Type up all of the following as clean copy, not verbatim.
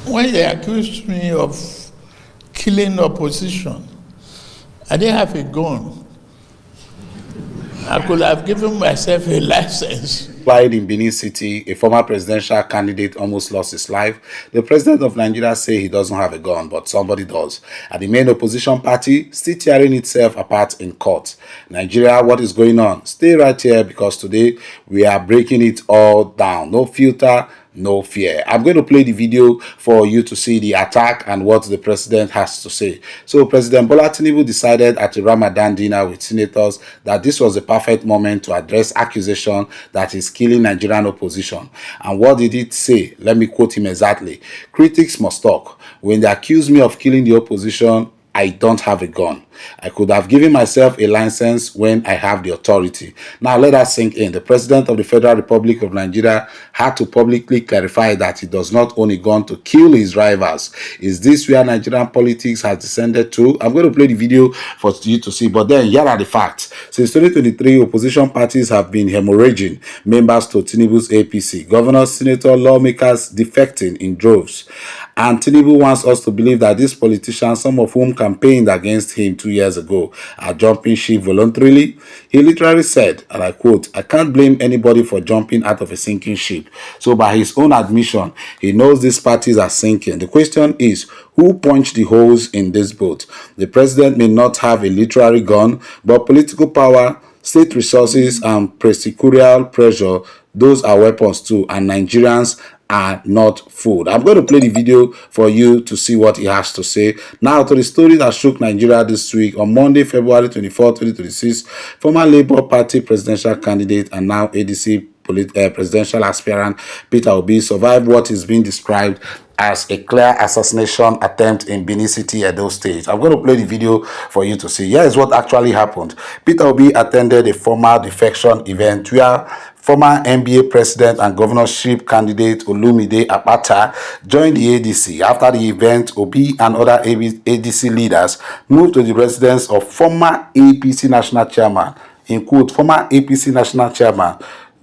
When they accused me of killing opposition, I didn't have a gun. I could have given myself a license. In Benin City, a former presidential candidate almost lost his life. The president of Nigeria says he doesn't have a gun, but somebody does. And the main opposition party still tearing itself apart in court. Nigeria, what is going on? Stay right here, because today we are breaking it all down. No filter, no fear. I'm going to play the video for you to see the attack and what the president has to say. So President Bola Tinubu decided at a Ramadan dinner with senators that this was the perfect moment to address accusation that he's killing Nigerian opposition. And what did it say? Let me quote him exactly. Critics must talk. When they accuse me of killing the opposition, I don't have a gun. I could have given myself a license when I have the authority. Now let us sink in. The President of the Federal Republic of Nigeria had to publicly clarify that he does not own a gun to kill his rivals. Is this where Nigerian politics has descended to? I'm going to play the video for you to see, but then here are the facts. Since 2023, opposition parties have been hemorrhaging members to Tinubu's APC. Governors, senators, lawmakers defecting in droves. And Tinubu wants us to believe that these politicians, some of whom campaigned against him 2 years ago, are jumping ship voluntarily. He literally said, and I quote, "I can't blame anybody for jumping out of a sinking ship." So by his own admission, he knows these parties are sinking. The question is, who punched the holes in this boat? The president may not have a literary gun, but political power, state resources, and prosecutorial pressure, those are weapons too, and Nigerians are not food. I'm going to play the video for you to see what he has to say. Now to the story that shook Nigeria this week. On Monday, February 24, 2026, former Labour Party presidential candidate and now ADC presidential aspirant Peter Obi survived what is being described as a clear assassination attempt in Benin City, Edo State. I'm going to play the video for you to see. Here is what actually happened. Peter Obi attended a formal defection event where former NBA president and governorship candidate Olumide Apata joined the ADC. After the event, Obi and other ADC leaders moved to the residence of former APC national chairman, in quote, former APC national chairman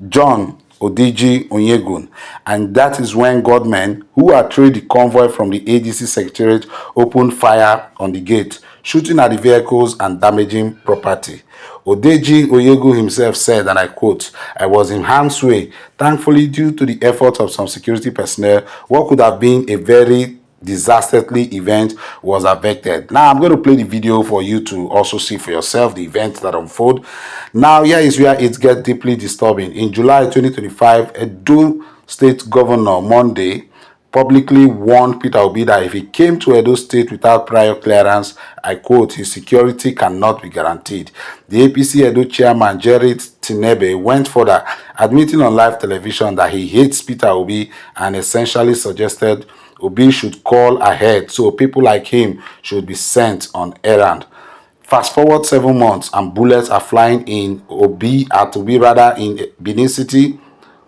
John Odeji Onyegun, and that is when gunmen who had trailed the convoy from the ADC secretariat opened fire on the gate, shooting at the vehicles and damaging property. Odeji Onyegun himself said, and I quote, "I was in harm's way. Thankfully, due to the efforts of some security personnel, what could have been a very disastrously event was averted." Now I'm going to play the video for you to also see for yourself the events that unfold. Now here is where it gets deeply disturbing. In July 2025, Edo State Governor Monday publicly warned Peter Obi that if he came to Edo State without prior clearance, I quote, his security cannot be guaranteed. The APC Edo chairman Jared Tinebe went further, admitting on live television that he hates Peter Obi and essentially suggested Obi should call ahead so people like him should be sent on errand. Fast forward 7 months and bullets are flying in in Benin City.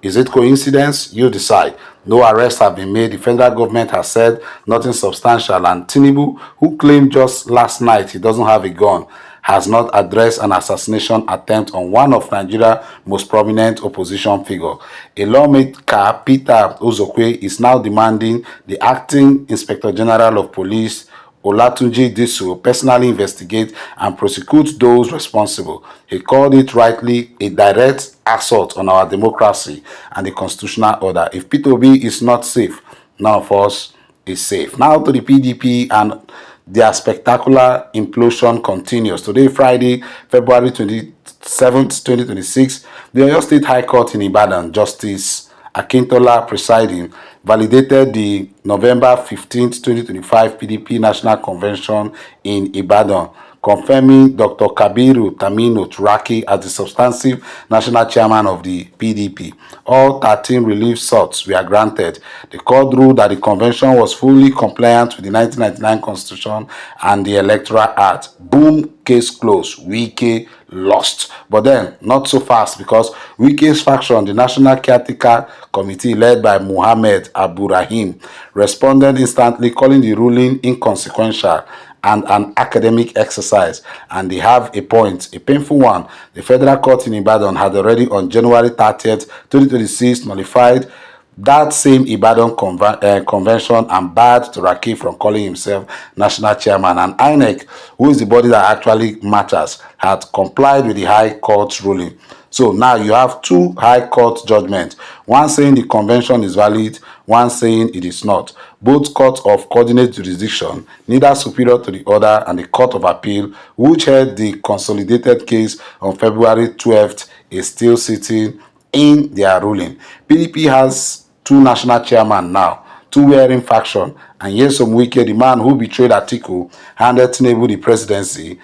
Is it coincidence? You decide. No arrests have been made. The federal government has said nothing substantial, and Tinubu, who claimed just last night he doesn't have a gun, has not addressed an assassination attempt on one of Nigeria's most prominent opposition figures. A lawmaker, Peter Ozokwe, is now demanding the acting Inspector General of Police, Olatunji Disu, personally investigate and prosecute those responsible. He called it rightly a direct assault on our democracy and the constitutional order. If Peter Obi is not safe, none of us is safe. Now to the PDP, and their spectacular implosion continues. Today, Friday, February 27th, 2026, the Oyo State High Court in Ibadan, Justice Akintola presiding, validated the November 15th, 2025 PDP National Convention in Ibadan, confirming Dr. Kabiru Tamino Turaki as the substantive national chairman of the PDP. All 13 relief soughts were granted. The court ruled that the convention was fully compliant with the 1999 Constitution and the Electoral Act. Boom, case closed. Wike lost. But then, not so fast, because Wike's faction, the National Caretaker Committee led by Muhammad Abdurrahim, responded instantly, calling the ruling inconsequential and an academic exercise. And they have a point, a painful one. The Federal Court in Ibadan had already on January 30th, 2026 nullified that same Ibadan convention and barred Turaki from calling himself national chairman, and INEC, who is the body that actually matters, had complied with the High Court ruling. So now you have two High Court judgments, one saying the convention is valid, one saying it is not. Both courts of coordinate jurisdiction, neither superior to the other, and the Court of Appeal, which heard the consolidated case on February 12th, is still sitting in their ruling. PDP has two national chairmen now, two wearing faction, and Nyesom Wike, the man who betrayed Atiku, handed Tinubu the presidency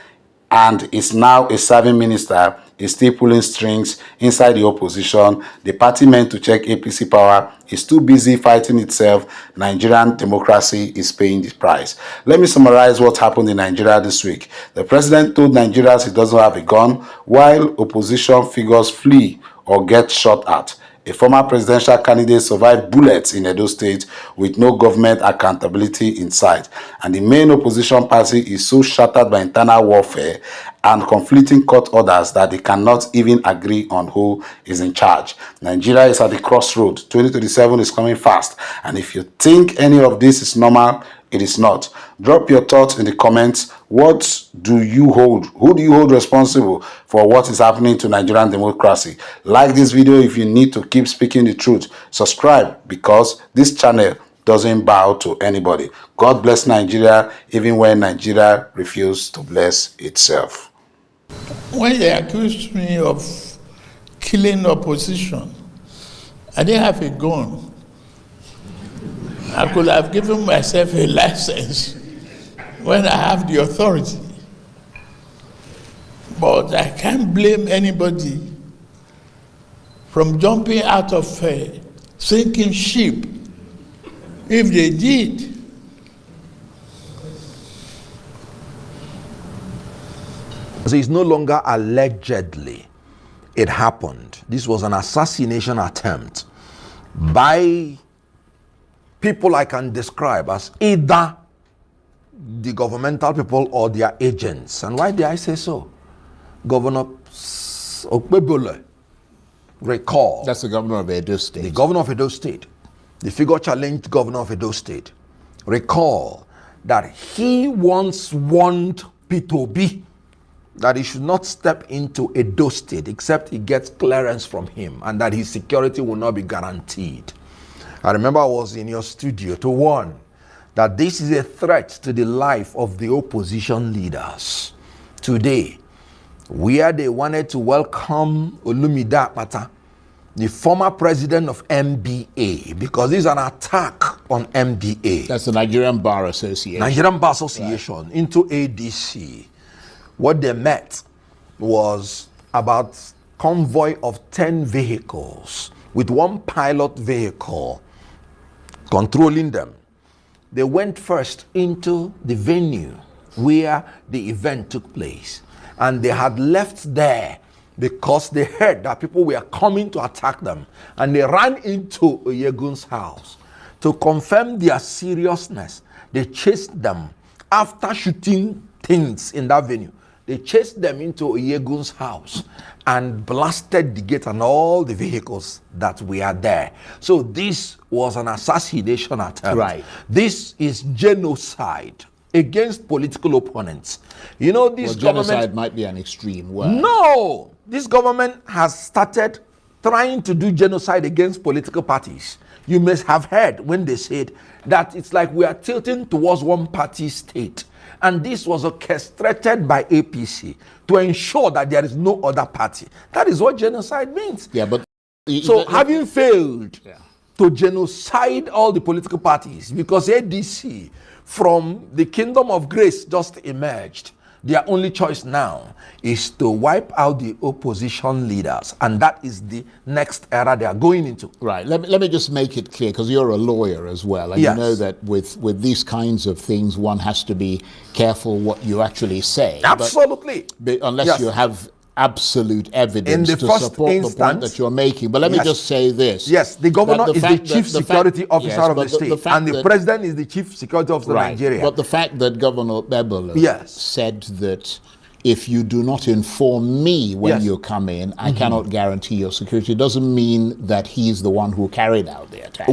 and is now a serving minister, is still pulling strings inside the opposition. The party meant to check APC power is too busy fighting itself. Nigerian democracy is paying the price. Let me summarize what happened in Nigeria this week. The president told Nigerians he doesn't have a gun, while opposition figures flee or get shot at. A former presidential candidate survived bullets in Edo State with no government accountability in sight. And the main opposition party is so shattered by internal warfare and conflicting court orders that they cannot even agree on who is in charge. Nigeria is at the crossroad. 2027 is coming fast. And if you think any of this is normal, it is not. Drop your thoughts in the comments. What do you hold? Who do you hold responsible for what is happening to Nigerian democracy? Like this video if you need to keep speaking the truth. Subscribe because this channel doesn't bow to anybody. God bless Nigeria even when Nigeria refuses to bless itself. When they accused me of killing opposition, I didn't have a gun. I could have given myself a license when I have the authority. But I can't blame anybody from jumping out of a sinking ship if they did. So it's no longer allegedly. It happened. This was an assassination attempt by people I can describe as either the governmental people or their agents. And why did I say so? Governor Okpebholo, recall. That's the governor of Edo State. The governor of Edo State. The figure challenged governor of Edo State. Recall that he once warned P2B that he should not step into Edo State except he gets clearance from him and that his security will not be guaranteed. I remember I was in your studio to warn that this is a threat to the life of the opposition leaders. Today, where they wanted to welcome Olumide Akpata, the former president of MBA, because this is an attack on MBA. That's the Nigerian Bar Association. Nigerian Bar Association, right, into ADC. What they met was about convoy of 10 vehicles with one pilot vehicle controlling them. They went first into the venue where the event took place, and they had left there because they heard that people were coming to attack them, and they ran into Oyegun's house. To confirm their seriousness, they chased them. After shooting things in that venue, they chased them into Oyegun's house and blasted the gate and all the vehicles that were there. So this was an assassination attempt. Right. This is genocide against political opponents. You know, this genocide might be an extreme word. No! This government has started trying to do genocide against political parties. You must have heard when they said that it's like we are tilting towards one party state. And this was orchestrated by APC to ensure that there is no other party. That is what genocide means. Yeah, but so having failed to genocide all the political parties, because ADC from the kingdom of grace just emerged, their only choice now is to wipe out the opposition leaders, and that is the next era they are going into. Right. Let me just make it clear, because you're a lawyer as well, and yes, you know that with these kinds of things, one has to be careful what you actually say. Absolutely. But unless you have absolute evidence to support the point that you're making. But let me just say this. Yes, the governor is the chief security officer of the state, and the president is the chief security officer of Nigeria. But the fact that Governor Okpebholo said that if you do not inform me when you come in, I cannot guarantee your security. It doesn't mean that he's the one who carried out the attack.